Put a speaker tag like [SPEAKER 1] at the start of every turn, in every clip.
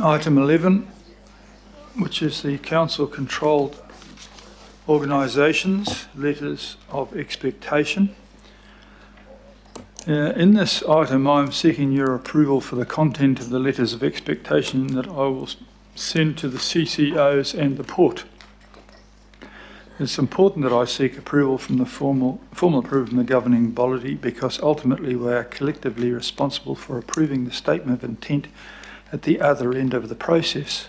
[SPEAKER 1] Item 11, which is the council-controlled organisations, letters of expectation. In this item, I'm seeking your approval for the content of the letters of expectation that I will send to the CCOs and the port. It's important that I seek approval from the formal approval from the governing body, because ultimately we are collectively responsible for approving the statement of intent at the other end of the process.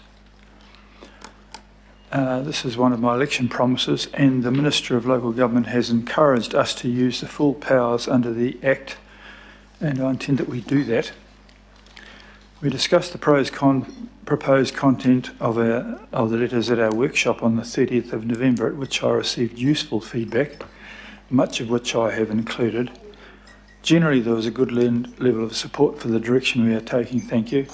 [SPEAKER 1] This is one of my election promises, and the Minister of Local Government has encouraged us to use the full powers under the Act, and I intend that we do that. We discussed the proposed content of the letters at our workshop on the 30th of November, at which I received useful feedback, much of which I have included. Generally, there was a good level of support for the direction we are taking. Thank you.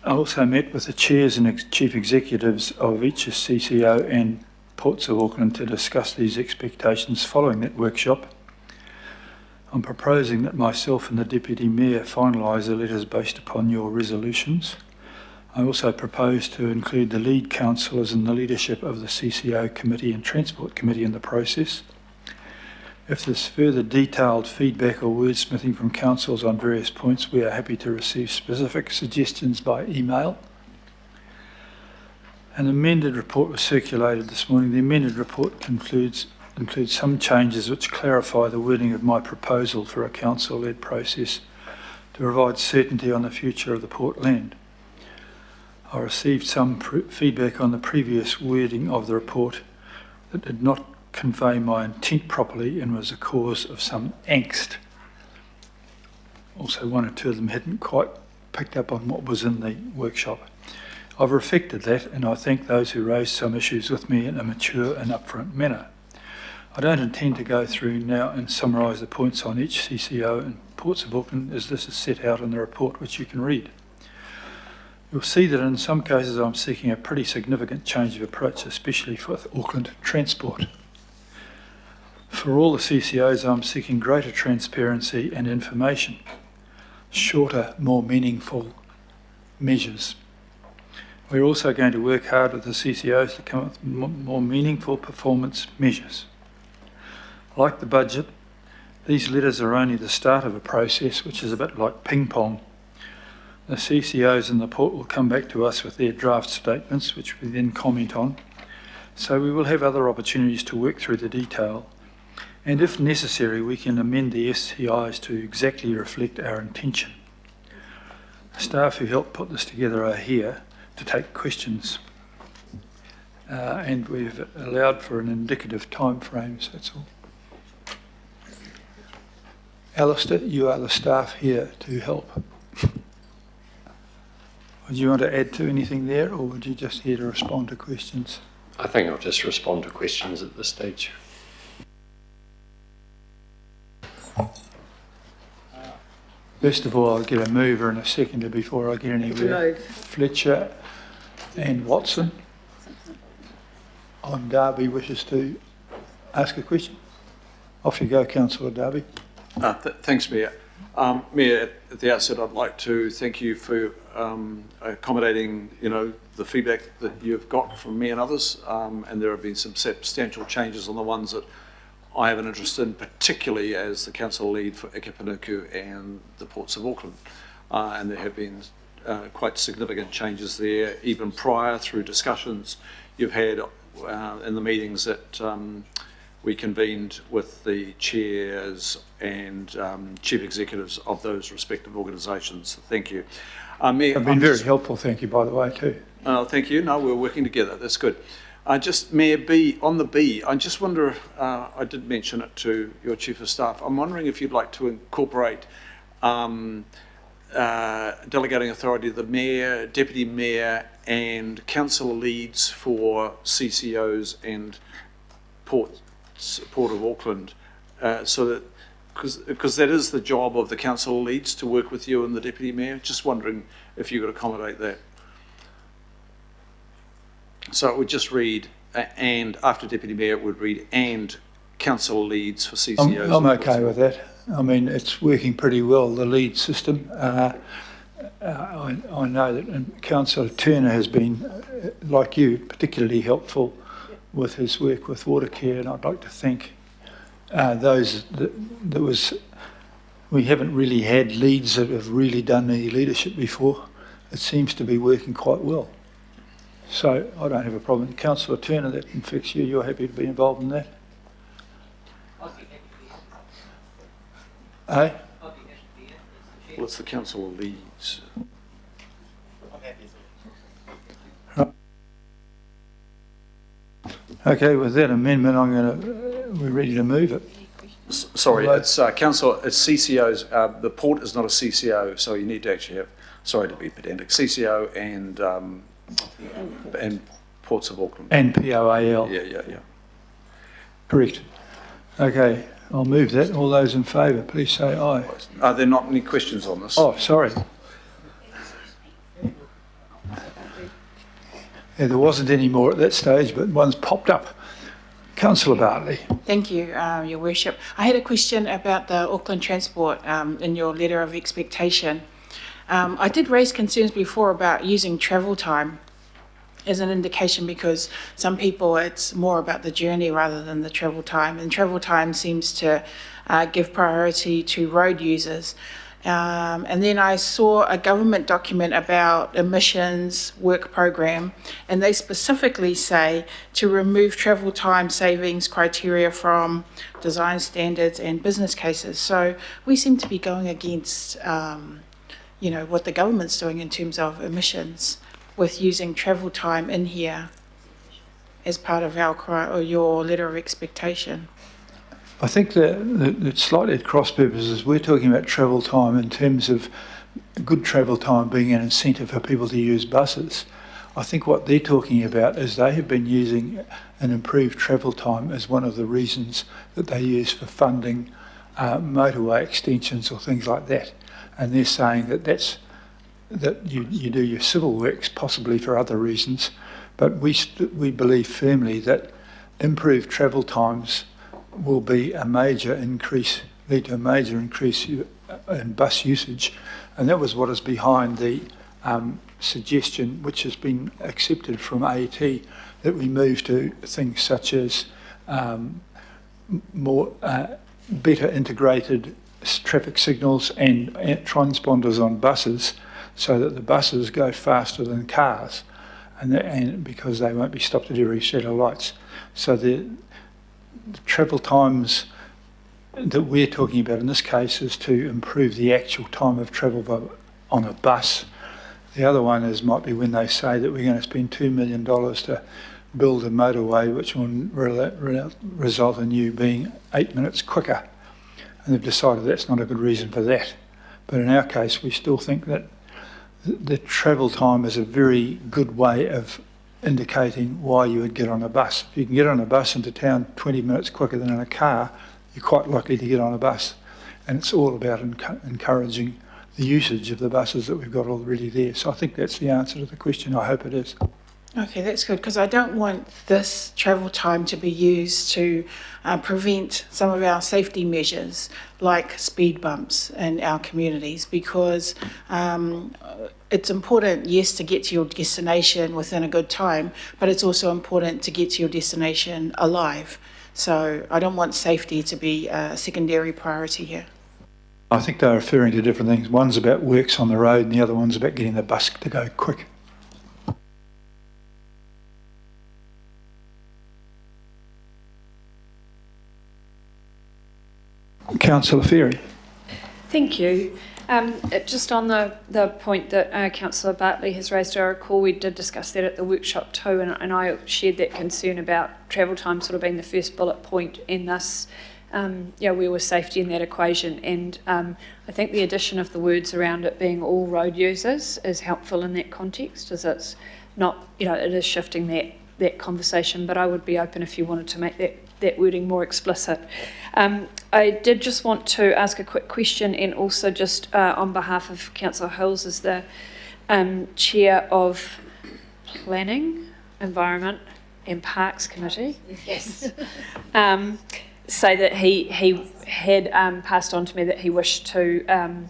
[SPEAKER 1] I also met with the chairs and chief executives of each CCO and Ports of Auckland to discuss these expectations following that workshop. I'm proposing that myself and the Deputy Mayor finalise the letters based upon your resolutions. I also propose to include the lead councillors and the leadership of the CCO Committee and Transport Committee in the process. If there's further detailed feedback or wordsmithing from councils on various points, we are happy to receive specific suggestions by email. An amended report was circulated this morning. The amended report includes some changes which clarify the wording of my proposal for a council-led process to provide certainty on the future of the port land. I received some feedback on the previous wording of the report that did not convey my intent properly and was a cause of some angst. Also, one or two of them hadn't quite picked up on what was in the workshop. I've reflected that, and I thank those who raised some issues with me in a mature and upfront manner. I don't intend to go through now and summarise the points on each CCO and Ports of Auckland, as this is set out in the report which you can read. You'll see that in some cases I'm seeking a pretty significant change of approach, especially for Auckland Transport. For all the CCOs, I'm seeking greater transparency and information, shorter, more meaningful measures. We're also going to work hard with the CCOs to come up with more meaningful performance measures. Like the budget, these letters are only the start of a process which is a bit like ping pong. The CCOs and the port will come back to us with their draft statements, which we then comment on. So we will have other opportunities to work through the detail. And if necessary, we can amend the STIs to exactly reflect our intention. The staff who helped put this together are here to take questions. And we've allowed for an indicative time frame, so that's all. Alistair, you are the staff here to help. Would you want to add to anything there, or would you just here to respond to questions?
[SPEAKER 2] I think I'll just respond to questions at this stage.
[SPEAKER 1] First of all, I'll get a mover and a seconder before I get anywhere. Fletcher and Watson. On Darby wishes to ask a question. Off you go, Councillor Darby.
[SPEAKER 3] Thanks, Mayor. Mayor, at the outset, I'd like to thank you for accommodating, the feedback that you've got from me and others, and there have been some substantial changes on the ones that I have an interest in, particularly as the council lead for Ikepanuku and the Ports of Auckland, and there have been quite significant changes there, even prior through discussions you've had in the meetings that we convened with the chairs and chief executives of those respective organisations. Thank you. Mayor,
[SPEAKER 1] I've been very helpful, thank you, by the way, too.
[SPEAKER 3] Thank you. No, we're working together. That's good. Just Mayor B, on the B, I just wonder, I did mention it to your Chief of Staff, I'm wondering if you'd like to incorporate delegating authority to the Mayor, Deputy Mayor and Council leads for CCOs and Port of Auckland, so that, because that is the job of the Council leads to work with you and the Deputy Mayor. Just wondering if you could accommodate that. So it would just read, and after Deputy Mayor, it would read, and Council leads for CCOs.
[SPEAKER 1] I'm okay with that. I mean, it's working pretty well, the lead system. I know that Councillor Turner has been, like you, particularly helpful with his work with water care, and I'd like to thank those that was. We haven't really had leads that have really done any leadership before. It seems to be working quite well. So I don't have a problem. Councillor Turner, that infects you. You're happy to be involved in that?
[SPEAKER 4] I'll be happy to be it.
[SPEAKER 1] Eh?
[SPEAKER 4] I'll be happy to be it.
[SPEAKER 3] Well, it's the council leads.
[SPEAKER 4] I'm happy as
[SPEAKER 1] Okay, with that amendment, we're ready to move it.
[SPEAKER 3] Sorry,
[SPEAKER 1] Right.
[SPEAKER 3] it's council. It's CCOs. The port is not a CCO, so you need to actually have. Sorry to be pedantic. CCO and Ports of Auckland.
[SPEAKER 1] And POAL.
[SPEAKER 3] Yeah.
[SPEAKER 1] Correct. Okay, I'll move that. All those in favour, please say aye.
[SPEAKER 3] Are there not any questions on this?
[SPEAKER 1] Oh, sorry. Yeah, there wasn't any more at that stage, but one's popped up. Councillor Bartley.
[SPEAKER 5] Thank you, Your Worship. I had a question about the Auckland Transport in your letter of expectation. I did raise concerns before about using travel time as an indication, because some people it's more about the journey rather than the travel time, and travel time seems to give priority to road users. And then I saw a government document about emissions work program, and they specifically say to remove travel time savings criteria from design standards and business cases. So we seem to be going against, what the government's doing in terms of emissions with using travel time in here as part of your letter of expectation.
[SPEAKER 1] I think that slightly at cross purposes, we're talking about travel time in terms of good travel time being an incentive for people to use buses. I think what they're talking about is they have been using an improved travel time as one of the reasons that they use for funding motorway extensions or things like that. And they're saying that you do your civil works possibly for other reasons, but we believe firmly that improved travel times will be lead to a major increase in bus usage, and that was what is behind the suggestion, which has been accepted from AET, that we move to things such as more better integrated traffic signals and transponders on buses, so that the buses go faster than cars, and because they won't be stopped at every set of lights. So the travel times that we're talking about in this case is to improve the actual time of travel on a bus. The other one might be when they say that we're going to spend $2 million to build a motorway which will result in you being 8 minutes quicker. And they've decided that's not a good reason for that. But in our case, we still think that the travel time is a very good way of indicating why you would get on a bus. If you can get on a bus into town 20 minutes quicker than in a car, you're quite likely to get on a bus. And it's all about encouraging the usage of the buses that we've got already there. So I think that's the answer to the question. I hope it is.
[SPEAKER 5] Okay, that's good, because I don't want this travel time to be used to prevent some of our safety measures like speed bumps in our communities, because it's important, yes, to get to your destination within a good time, but it's also important to get to your destination alive. So I don't want safety to be a secondary priority here.
[SPEAKER 1] I think they're referring to different things. One's about works on the road and the other one's about getting the bus to go quick. Councillor Ferry.
[SPEAKER 6] Thank you. Just on the point that Councillor Bartley has raised, I recall we did discuss that at the workshop too, and I shared that concern about travel time sort of being the first bullet point, and thus, where was safety in that equation? And I think the addition of the words around it being all road users is helpful in that context, as it's not, it is shifting that conversation, but I would be open if you wanted to make that wording more explicit. I did just want to ask a quick question, and also just on behalf of Councillor Hills as the Chair of Planning, Environment and Parks Committee.
[SPEAKER 4] Yes.
[SPEAKER 6] Say that he had passed on to me that he wished to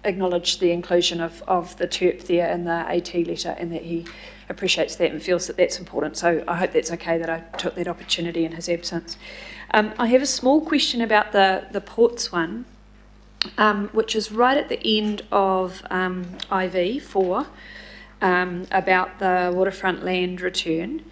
[SPEAKER 6] acknowledged the inclusion of the TERP there in the AT letter, and that he appreciates that and feels that that's important. So I hope that's okay that I took that opportunity in his absence. I have a small question about the ports one, which is right at the end of IV4, about the waterfront land return.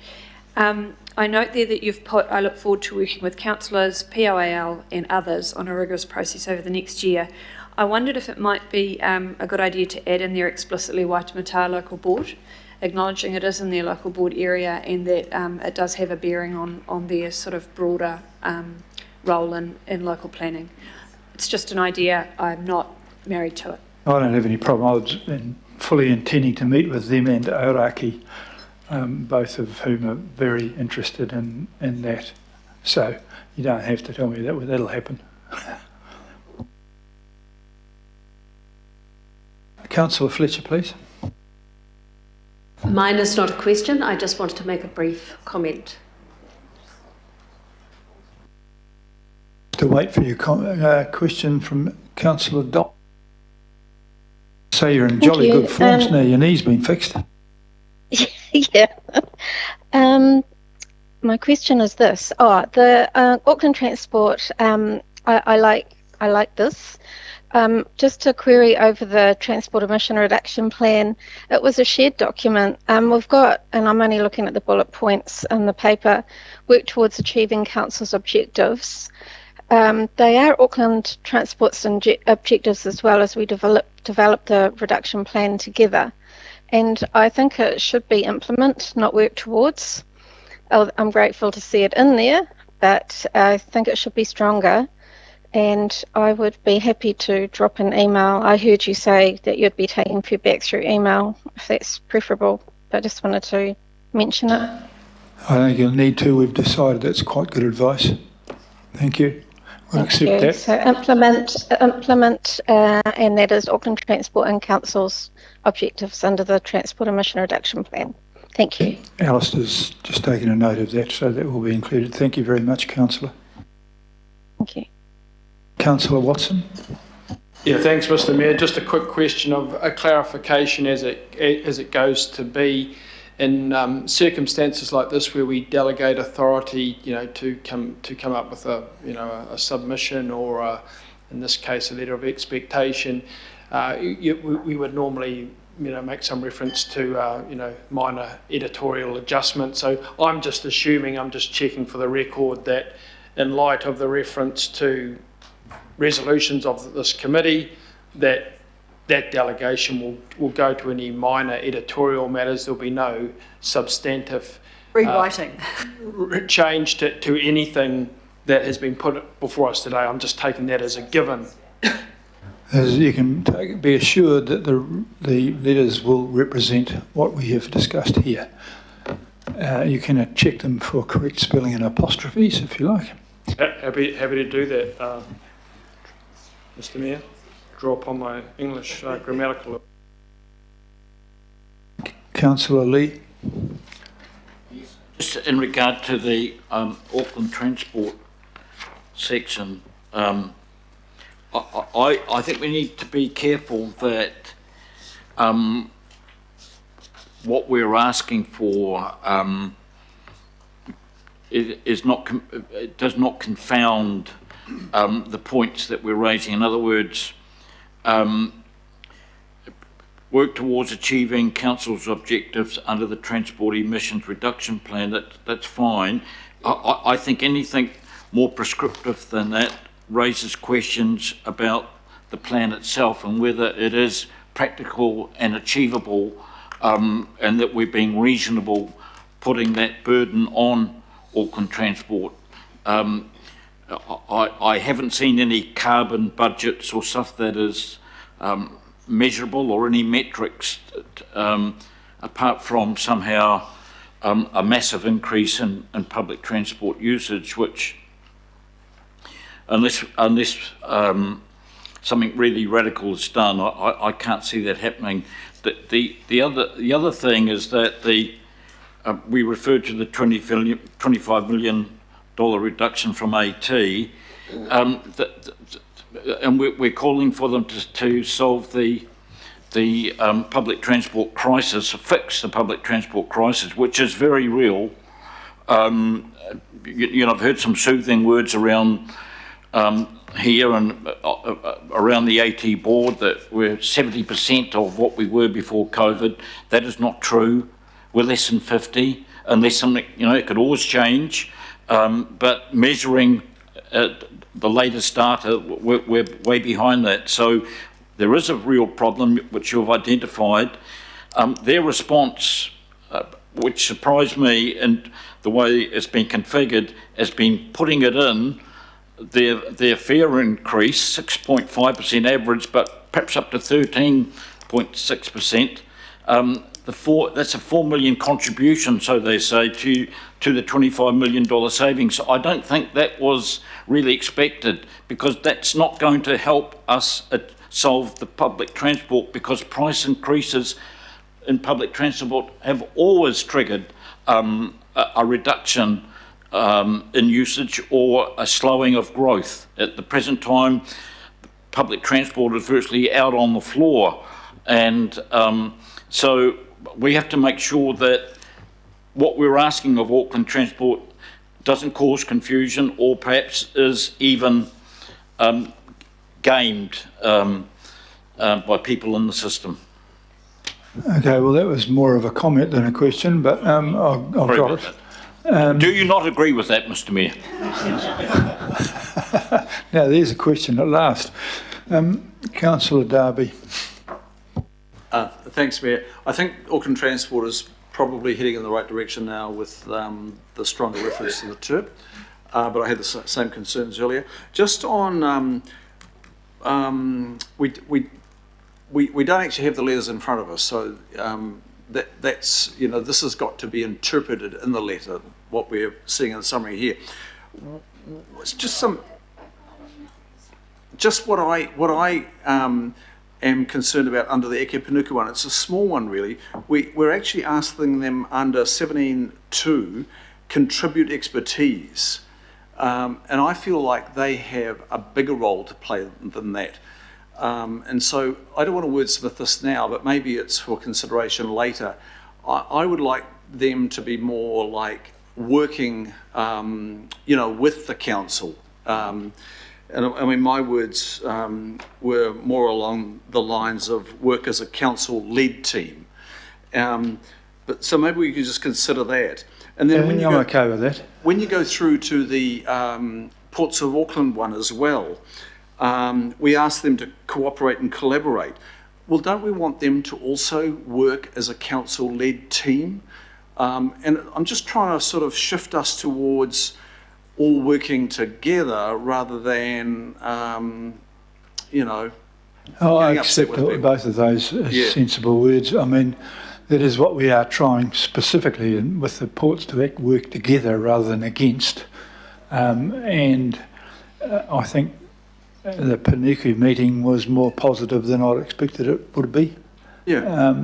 [SPEAKER 6] I note there that you've put, I look forward to working with councillors, POAL and others on a rigorous process over the next year. I wondered if it might be a good idea to add in there explicitly Waitemata Local Board, acknowledging it is in their local board area and that it does have a bearing on their sort of broader role in local planning. It's just an idea, I'm not married to it.
[SPEAKER 1] I don't have any problem. I was fully intending to meet with them and Aoraki, both of whom are very interested in that. So you don't have to tell me that that'll happen. Councillor Fletcher, please.
[SPEAKER 7] Mine is not a question. I just wanted to make a brief comment.
[SPEAKER 1] To wait for your question from Councillor Dodd. So you're in jolly good form now. Your knee's been fixed.
[SPEAKER 8] Yeah. My question is this. The Auckland Transport. I like this. Just a query over the Transport Emission Reduction Plan. It was a shared document. We've got, and I'm only looking at the bullet points in the paper, work towards achieving Council's objectives. They are Auckland Transport's objectives as well, as we develop the reduction plan together. And I think it should be implement, not work towards. I'm grateful to see it in there, but I think it should be stronger. And I would be happy to drop an email. I heard you say that you'd be taking feedback through email, if that's preferable, but I just wanted to mention it.
[SPEAKER 1] I think you'll need to. We've decided that's quite good advice. Thank you. We'll accept that.
[SPEAKER 8] So implement, and that is Auckland Transport and Council's objectives under the Transport Emission Reduction Plan. Thank you.
[SPEAKER 1] Alistair's just taken a note of that, so that will be included. Thank you very much, Councillor.
[SPEAKER 8] Thank you.
[SPEAKER 1] Councillor Watson.
[SPEAKER 9] Yeah, thanks, Mr. Mayor. Just a quick question of a clarification as it goes to be in circumstances like this where we delegate authority, to come up with a submission or in this case a letter of expectation. We would normally make some reference to minor editorial adjustment. So I'm just assuming, I'm just checking for the record that in light of the reference to resolutions of this committee, that delegation will go to any minor editorial matters. There'll be no substantive
[SPEAKER 7] Rewriting.
[SPEAKER 9] Change to anything that has been put before us today. I'm just taking that as a given.
[SPEAKER 1] As you can be assured that the letters will represent what we have discussed here. You can check them for correct spelling and apostrophes if you like.
[SPEAKER 9] Happy to do that, Mr. Mayor. Draw upon my English grammatical.
[SPEAKER 1] Councillor Lee.
[SPEAKER 10] Just in regard to the Auckland Transport section, I think we need to be careful that what we're asking for it does not confound the points that we're raising. In other words, work towards achieving Council's objectives under the Transport Emissions Reduction Plan. That's fine. I think anything more prescriptive than that raises questions about the plan itself and whether it is practical and achievable, and that we're being reasonable putting that burden on Auckland Transport. I haven't seen any carbon budgets or stuff that is measurable or any metrics apart from somehow a massive increase in public transport usage, which unless something really radical is done, I can't see that happening. The other thing is that we referred to the $25 million reduction from AT. and we're calling for them to solve the public transport crisis, fix the public transport crisis, which is very real. You know, I've heard some soothing words around here and around the AT board that we're 70% of what we were before COVID. That is not true. We're less than 50, unless something, you know, it could always change. But measuring the latest data, we're way behind that. So there is a real problem which you've identified. Their response, which surprised me, and the way it's been configured, has been putting it in their fare increase, 6.5% average, but perhaps up to 13.6%. That's a $4 million contribution, so they say, to the $25 million savings. So I don't think that was really expected, because that's not going to help us solve the public transport, because price increases in public transport have always triggered a reduction in usage or a slowing of growth. At the present time, public transport is virtually out on the floor, and so we have to make sure that what we're asking of Auckland Transport doesn't cause confusion, or perhaps is even gamed by people in the system.
[SPEAKER 1] Okay, well, that was more of a comment than a question, but I've got it.
[SPEAKER 10] Do you not agree with that, Mr Mayor?
[SPEAKER 1] Now, there's a question at last. Councillor Darby.
[SPEAKER 3] Thanks, Mayor. I think Auckland Transport is probably heading in the right direction now with the stronger reference to the TERP, but I had the same concerns earlier. Just on, we don't actually have the letters in front of us, so that's, you know, this has got to be interpreted in the letter, what we're seeing in the summary here. It's just what I am concerned about under the Eke Panuku one. It's a small one, really. We're actually asking them under 17.2 contribute expertise, and I feel like they have a bigger role to play than that. And so I don't want to wordsmith this now, but maybe it's for consideration later. I would like them to be more like working, you know, with the council. And I mean, my words were more along the lines of work as a council-led team. But so maybe we could just consider that. And then when you
[SPEAKER 1] I'm okay with that.
[SPEAKER 3] When you go through to the Ports of Auckland one as well, we ask them to cooperate and collaborate. Well, don't we want them to also work as a council-led team? And I'm just trying to sort of shift us towards all working together rather than, you know,
[SPEAKER 1] I accept both of those as sensible words. I mean, that is what we are trying specifically with the ports to work together rather than against. And I think the Panuku meeting was more positive than I'd expected it would be.
[SPEAKER 3] Yeah.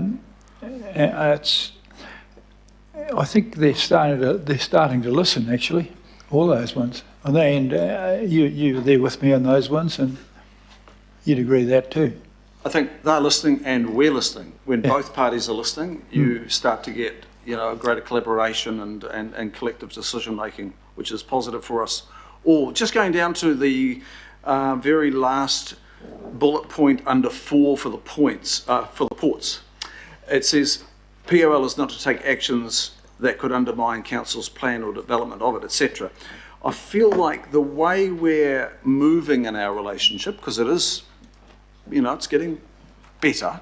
[SPEAKER 1] I think they're starting to listen, actually, all those ones. And you were there with me on those ones, and you'd agree with that too.
[SPEAKER 3] I think they're listening and we're listening. When both parties are listening, you start to get, you know, a greater collaboration and collective decision making, which is positive for us all. Just going down to the very last bullet point under 4 for the points for the ports. It says POL is not to take actions that could undermine council's plan or development of it, etc. I feel like the way we're moving in our relationship, because it is, you know, it's getting better.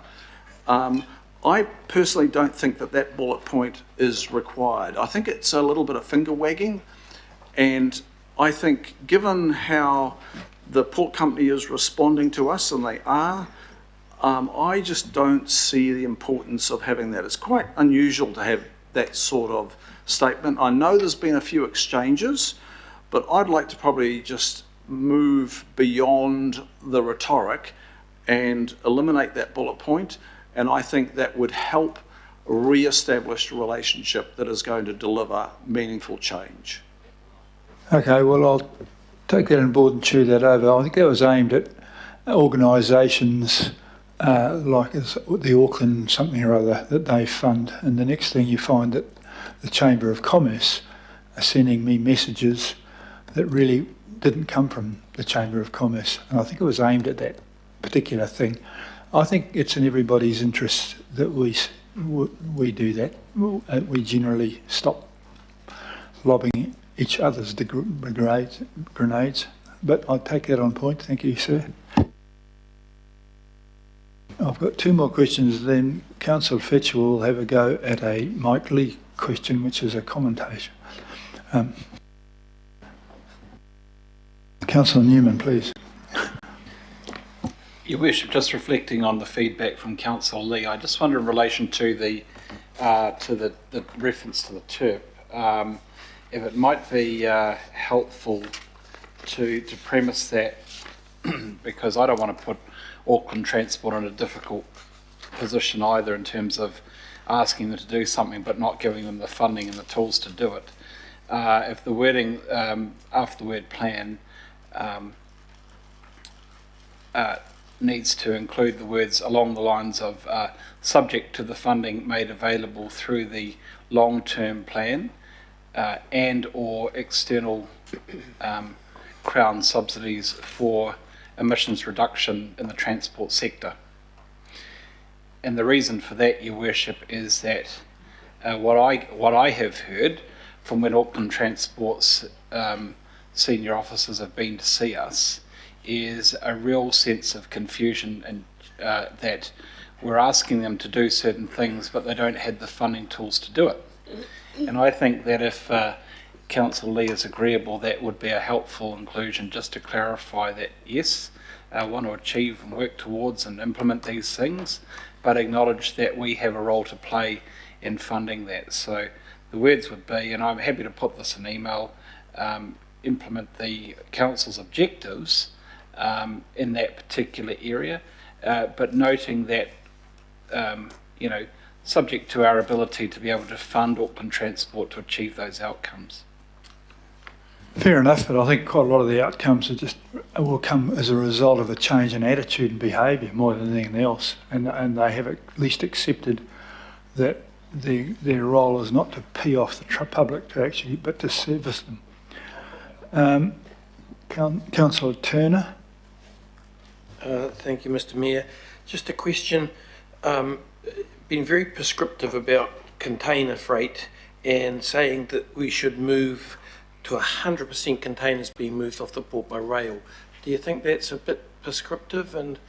[SPEAKER 3] I personally don't think that bullet point is required. I think it's a little bit of finger wagging, and I think given how the port company is responding to us, and they are, I just don't see the importance of having that. It's quite unusual to have that sort of statement. I know there's been a few exchanges, but I'd like to probably just move beyond the rhetoric and eliminate that bullet point, and I think that would help re-establish a relationship that is going to deliver meaningful change.
[SPEAKER 1] Okay, well, I'll take that on board and chew that over. I think that was aimed at organisations like the Auckland something or other that they fund, and the next thing you find that the Chamber of Commerce are sending me messages that really didn't come from the Chamber of Commerce, and I think it was aimed at that particular thing. I think it's in everybody's interest that we do that. We generally stop lobbing each other's grenades. But I take that on point. Thank you, sir. I've got two more questions. Then Councillor Fletcher will have a go at a Mike Lee question, which is a commentation. Councillor Newman, please.
[SPEAKER 11] Your Worship, just reflecting on the feedback from Councillor Lee, I just wonder in relation to the reference to the TERP, if it might be helpful to premise that, because I don't want to put Auckland Transport in a difficult position either in terms of asking them to do something but not giving them the funding and the tools to do it. If the wording after the word plan needs to include the words along the lines of subject to the funding made available through the long-term plan and or external Crown subsidies for emissions reduction in the transport sector. And the reason for that, Your Worship, is that what I have heard from when Auckland Transport's senior officers have been to see us is a real sense of confusion and that we're asking them to do certain things but they don't have the funding tools to do it. And I think that if Councillor Lee is agreeable, that would be a helpful inclusion just to clarify that yes, I want to achieve and work towards and implement these things, but acknowledge that we have a role to play in funding that. So the words would be, and I'm happy to put this in email, implement the Council's objectives in that particular area, but noting that, subject to our ability to be able to fund Auckland Transport to achieve those outcomes.
[SPEAKER 1] Fair enough, but I think quite a lot of the outcomes will come as a result of a change in attitude and behaviour more than anything else, and they have at least accepted that their role is not to pee off the public but to service them. Councillor Turner.
[SPEAKER 12] Thank you, Mr. Mayor. Just a question. Been very prescriptive about container freight and saying that we should move to 100% containers being moved off the port by rail. Do you think that's a bit prescriptive? And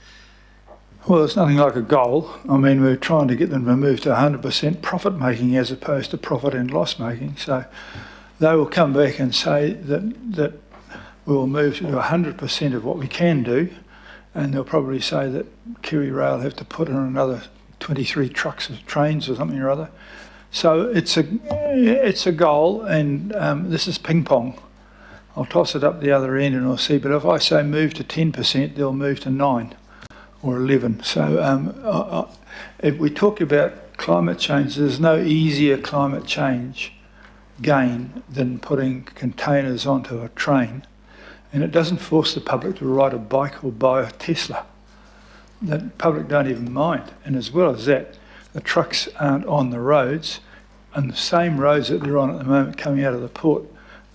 [SPEAKER 1] Well, it's nothing like a goal. I mean, we're trying to get them to move to 100% profit making as opposed to profit and loss making. So they will come back and say that we'll move to 100% of what we can do, and they'll probably say that Kiwi Rail have to put in another 23 trucks or trains or something or other. So it's a goal, and this is ping pong. I'll toss it up the other end and we'll see. But if I say move to 10%, they'll move to 9 or 11. So if we talk about climate change, there's no easier climate change gain than putting containers onto a train, and it doesn't force the public to ride a bike or buy a Tesla. The public don't even mind. And as well as that, the trucks aren't on the roads, and the same roads that they're on at the moment coming out of the port,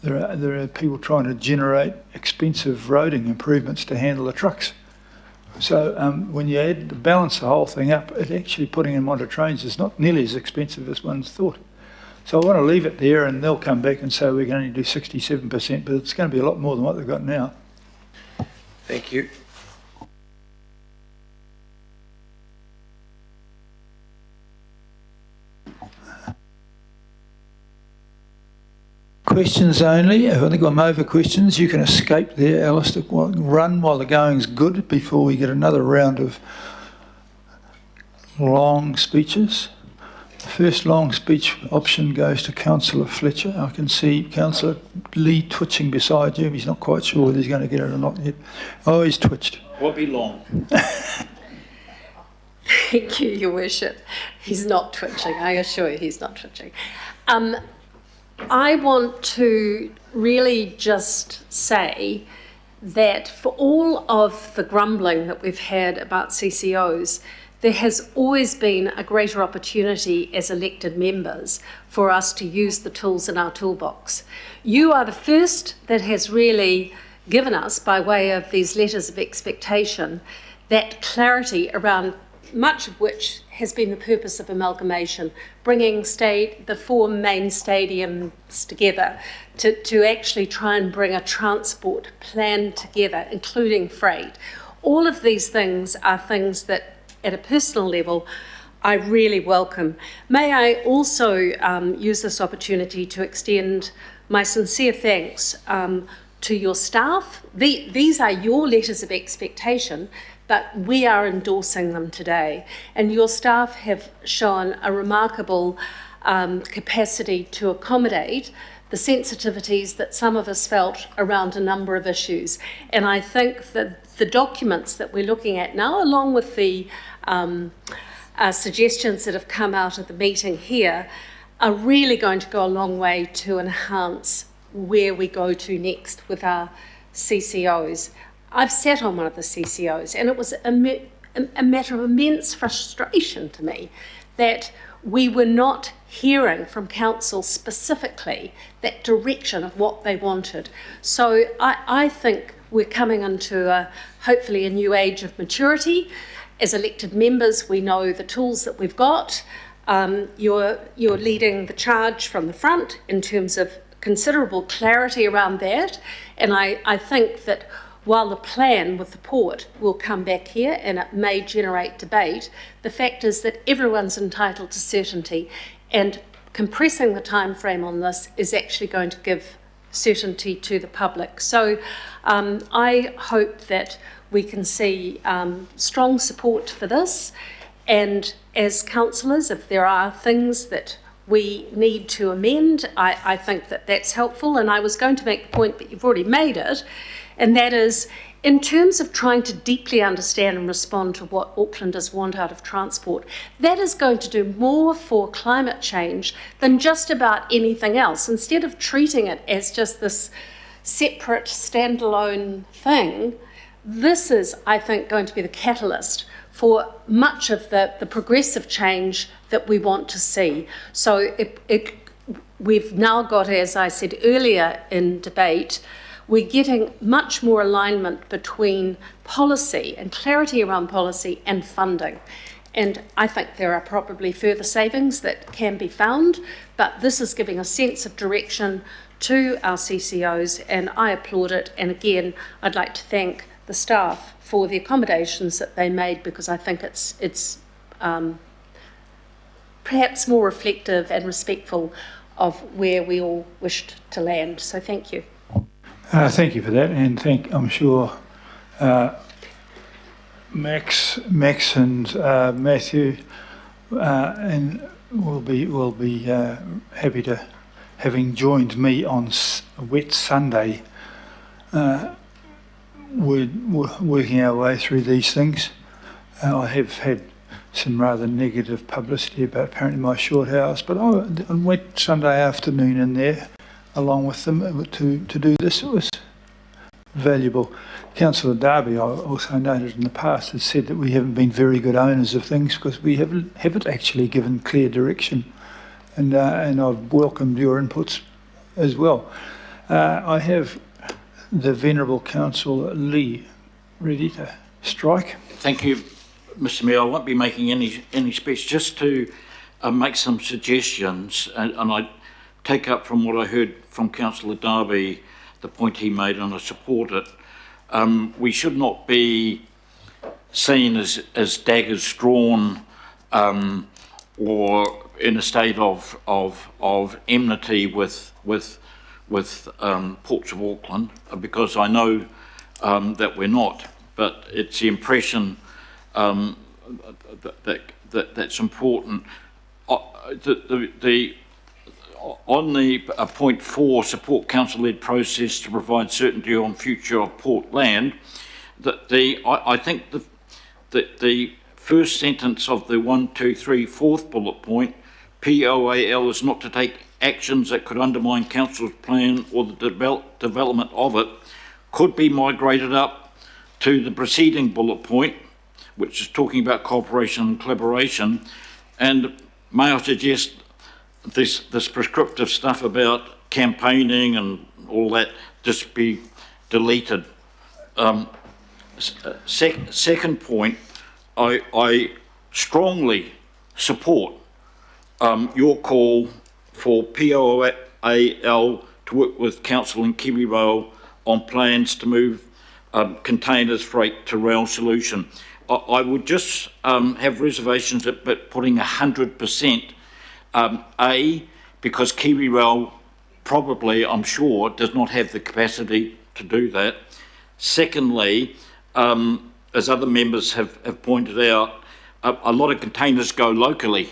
[SPEAKER 1] there are people trying to generate expensive roading improvements to handle the trucks. So when you balance the whole thing up, actually putting them onto trains is not nearly as expensive as one's thought. So I want to leave it there, and they'll come back and say we can only do 67%, but it's going to be a lot more than what they've got now.
[SPEAKER 12] thank you.
[SPEAKER 1] Questions only. If I think I'm over questions, you can escape there, Alistair. Run while the going's good before we get another round of long speeches. The first long speech option goes to Councillor Fletcher. I can see Councillor Lee twitching beside you. He's not quite sure whether he's going to get it or not yet. Oh, he's twitched.
[SPEAKER 10] Won't be long.
[SPEAKER 7] Thank you, Your Worship. He's not twitching. I assure you he's not twitching. I want to really just say that for all of the grumbling that we've had about CCOs, there has always been a greater opportunity as elected members for us to use the tools in our toolbox. You are the first that has really given us, by way of these letters of expectation, that clarity around much of which has been the purpose of amalgamation, bringing the four main stadiums together to actually try and bring a transport plan together, including freight. All of these things are things that, at a personal level, I really welcome. May I also use this opportunity to extend my sincere thanks to your staff. These are your letters of expectation, but we are endorsing them today. And your staff have shown a remarkable capacity to accommodate the sensitivities that some of us felt around a number of issues. And I think that the documents that we're looking at now, along with the suggestions that have come out of the meeting here, are really going to go a long way to enhance where we go to next with our CCOs. I've sat on one of the CCOs, and it was a matter of immense frustration to me that we were not hearing from council specifically that direction of what they wanted. So I think we're coming into hopefully a new age of maturity. As elected members, we know the tools that we've got. You're leading the charge from the front in terms of considerable clarity around that. And I think that while the plan with the port will come back here and it may generate debate, the fact is that everyone's entitled to certainty, and compressing the time frame on this is actually going to give certainty to the public. So I hope that we can see strong support for this, and as councillors, if there are things that we need to amend, I think that that's helpful. And I was going to make the point, but you've already made it, and that is, in terms of trying to deeply understand and respond to what Aucklanders want out of transport, that is going to do more for climate change than just about anything else. Instead of treating it as just this separate, standalone thing, this is, I think, going to be the catalyst for much of the progressive change that we want to see. So we've now got, as I said earlier in debate, we're getting much more alignment between policy and clarity around policy and funding. And I think there are probably further savings that can be found, but this is giving a sense of direction to our CCOs, and I applaud it. And again, I'd like to thank the staff for the accommodations that they made, because I think it's perhaps more reflective and respectful of where we all wished to land. So thank you.
[SPEAKER 1] Thank you for that, and I'm sure Max and Matthew and will be happy to, having joined me on a wet Sunday, we're working our way through these things. I have had some rather negative publicity about apparently my short hours, but on wet Sunday afternoon in there, along with them to do this, it was valuable. Councillor Darby, I also noted in the past, has said that we haven't been very good owners of things because we haven't actually given clear direction, and I've welcomed your inputs as well. I have the Venerable Councillor Lee ready to strike.
[SPEAKER 10] Thank you, Mr Mayor. I won't be making any speech, just to make some suggestions, and I take up from what I heard from Councillor Darby, the point he made, and I support it. We should not be seen as daggers drawn or in a state of enmity with Ports of Auckland, because I know that we're not, but it's the impression that's important. On the point 4, support council-led process to provide certainty on future of port land, I think that the first sentence of the 1, 2, 3, 4th bullet point, POAL is not to take actions that could undermine council's plan or the development of it, could be migrated up to the preceding bullet point, which is talking about cooperation and collaboration. And may I suggest this prescriptive stuff about campaigning and all that just be deleted. Second point, I strongly support your call for POAL to work with Council and Kiwi Rail on plans to move containers freight to rail solution. I would just have reservations at putting 100%, because Kiwi Rail probably, I'm sure, does not have the capacity to do that. Secondly, as other members have pointed out, a lot of containers go locally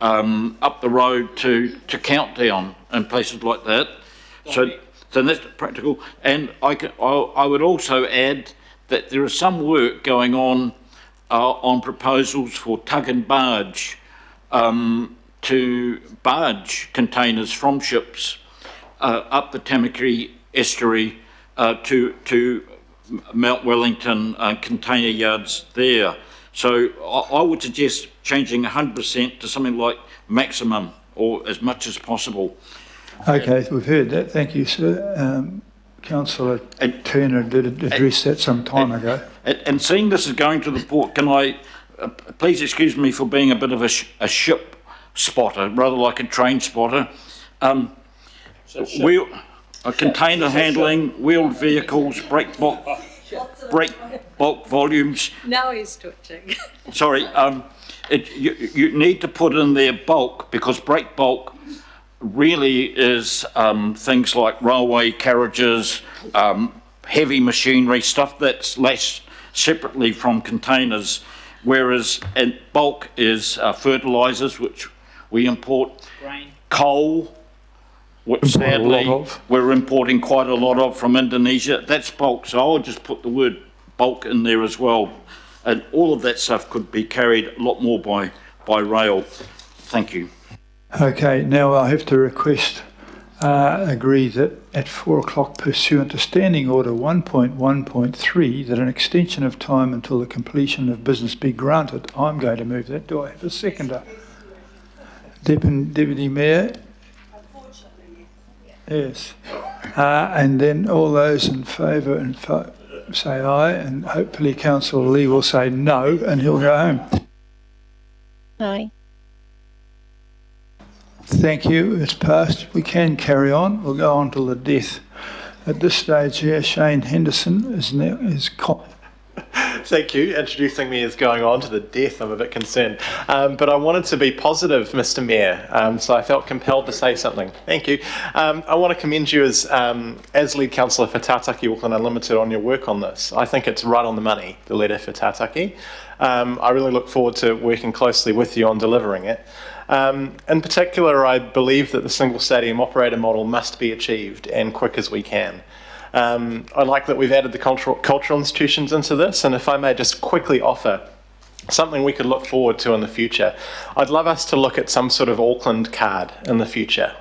[SPEAKER 10] up the road to Countdown and places like that. So that's practical. And I would also add that there is some work going on proposals for tug and barge to barge containers from ships up the Tamaki estuary to Mount Wellington container yards there. So I would suggest changing 100% to something like maximum or as much as possible.
[SPEAKER 1] Okay, we've heard that. Thank you, sir. Councillor Turner did address that some time ago.
[SPEAKER 10] And seeing this is going to the port, can I please excuse me for being a bit of a ship spotter, rather like a train spotter. Container handling, wheeled vehicles, break bulk volumes.
[SPEAKER 7] Now he's twitching.
[SPEAKER 10] Sorry, you need to put in there bulk, because break bulk really is things like railway carriages, heavy machinery, stuff that's lashed separately from containers, whereas bulk is fertilisers, which we import,
[SPEAKER 4] Grain.
[SPEAKER 10] coal, which sadly we're importing quite a lot of from Indonesia. That's bulk, so I would just put the word bulk in there as well. And all of that stuff could be carried a lot more by rail. Thank you.
[SPEAKER 1] Okay, now I have to agree that at 4 o'clock, pursuant to Standing Order 1.1.3, that an extension of time until the completion of business be granted. I'm going to move that. Do I have a seconder? Deputy Mayor? Yes. And then all those in favour say aye, and hopefully Councillor Lee will say no, and he'll go home.
[SPEAKER 8] Aye.
[SPEAKER 1] Thank you. It's passed. We can carry on. We'll go on to the death. At this stage here, Shane Henderson is
[SPEAKER 13] Thank you. Introducing me as going on to the death, I'm a bit concerned. But I wanted to be positive, Mr. Mayor, so I felt compelled to say something. Thank you. I want to commend you as lead councillor for Tātaki Auckland Unlimited on your work on this. I think it's right on the money, the letter for Tātaki. I really look forward to working closely with you on delivering it. In particular, I believe that the single stadium operator model must be achieved and quick as we can. I like that we've added the cultural institutions into this, and if I may just quickly offer something we could look forward to in the future, I'd love us to look at some sort of Auckland card in the future,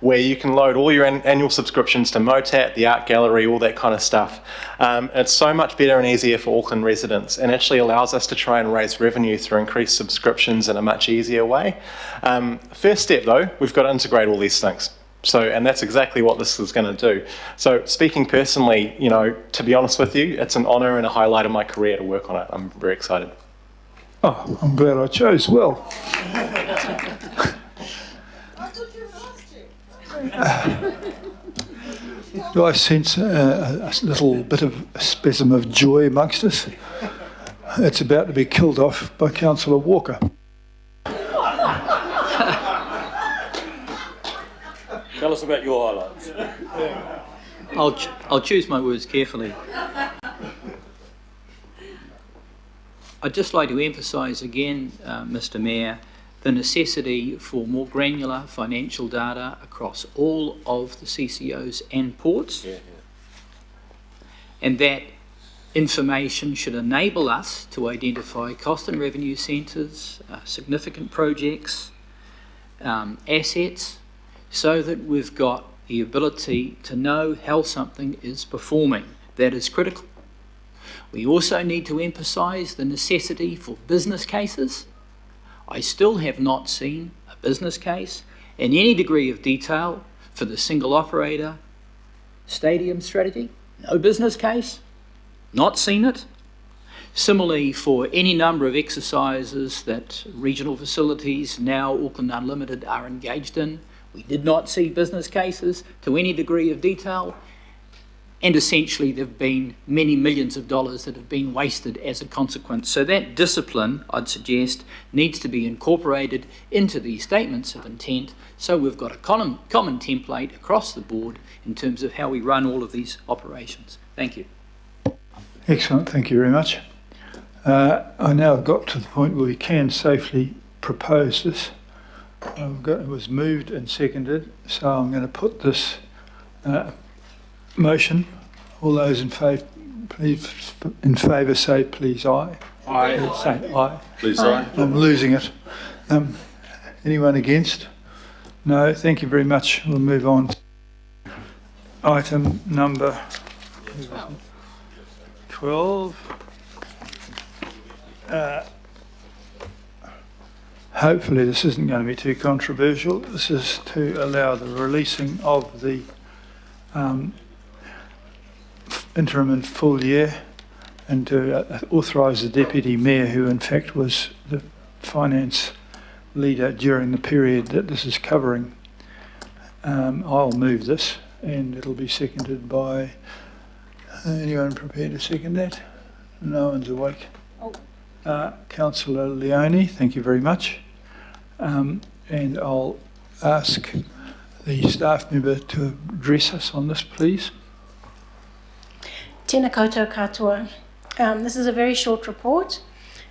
[SPEAKER 13] where you can load all your annual subscriptions to Motat, the art gallery, all that kind of stuff. It's so much better and easier for Auckland residents, and actually allows us to try and raise revenue through increased subscriptions in a much easier way. First step though, we've got to integrate all these things. And that's exactly what this is going to do. So speaking personally, to be honest with you, it's an honour and a highlight of my career to work on it. I'm very excited.
[SPEAKER 1] Oh, I'm glad I chose well. Do I sense a little bit of a spasm of joy amongst us? It's about to be killed off by Councillor Walker.
[SPEAKER 14] Tell us about your highlights.
[SPEAKER 4] I'll choose my words carefully. I'd just like to emphasise again, Mr. Mayor, the necessity for more granular financial data across all of the CCOs and ports, and that information should enable us to identify cost and revenue centres, significant projects, assets, so that we've got the ability to know how something is performing. That is critical. We also need to emphasise the necessity for business cases. I still have not seen a business case in any degree of detail for the single operator stadium strategy. No business case, not seen it. Similarly, for any number of exercises that regional facilities, now Auckland Unlimited, are engaged in, we did not see business cases to any degree of detail. And essentially, there have been many millions of dollars that have been wasted as a consequence. So that discipline, I'd suggest, needs to be incorporated into these statements of intent, so we've got a common template across the board in terms of how we run all of these operations. Thank you.
[SPEAKER 1] Excellent, thank you very much. I now have got to the point where we can safely propose this. It was moved and seconded, so I'm going to put this motion. All those in favour, please, say please aye.
[SPEAKER 11] Aye.
[SPEAKER 1] Say aye.
[SPEAKER 3] Please, aye.
[SPEAKER 1] I'm losing it. Anyone against? No, thank you very much. We'll move on to item number 12. Hopefully this isn't going to be too controversial. This is to allow the releasing of the interim and full year, and to authorise the Deputy Mayor, who in fact was the finance leader during the period that this is covering. I'll move this, and it'll be seconded by anyone prepared to second that? No one's awake. Councillor Leone, thank you very much. And I'll ask the staff member to address us on this, please.
[SPEAKER 15] Tēnā koutou katoa. This is a very short report.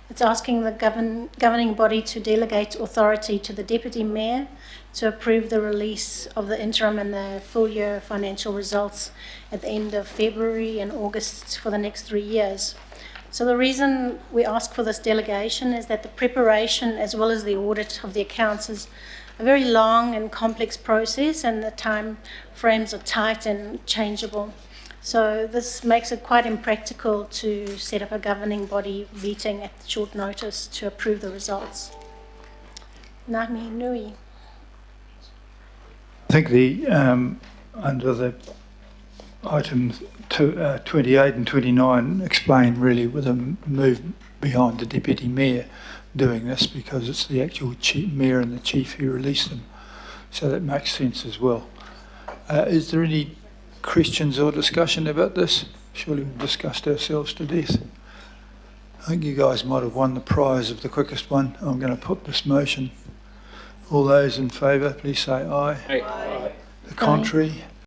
[SPEAKER 15] It's asking the governing body to delegate authority to the Deputy Mayor to approve the release of the interim and the full year financial results at the end of February and August for the next 3 years. So the reason we ask for this delegation is that the preparation as well as the audit of the accounts is a very long and complex process, and the time frames are tight and changeable. So this makes it quite impractical to set up a governing body meeting at short notice to approve the results. Ngā mihi nui.
[SPEAKER 1] I think the under the items 28 and 29 explain really with a move behind the Deputy Mayor doing this, because it's the actual Mayor and the Chief who released them. So that makes sense as well. Is there any questions or discussion about this? Surely we've discussed ourselves to death. I think you guys might have won the prize of the quickest one. I'm going to put this motion. All those in favour, please say aye.
[SPEAKER 11] Aye.
[SPEAKER 1] The contrary?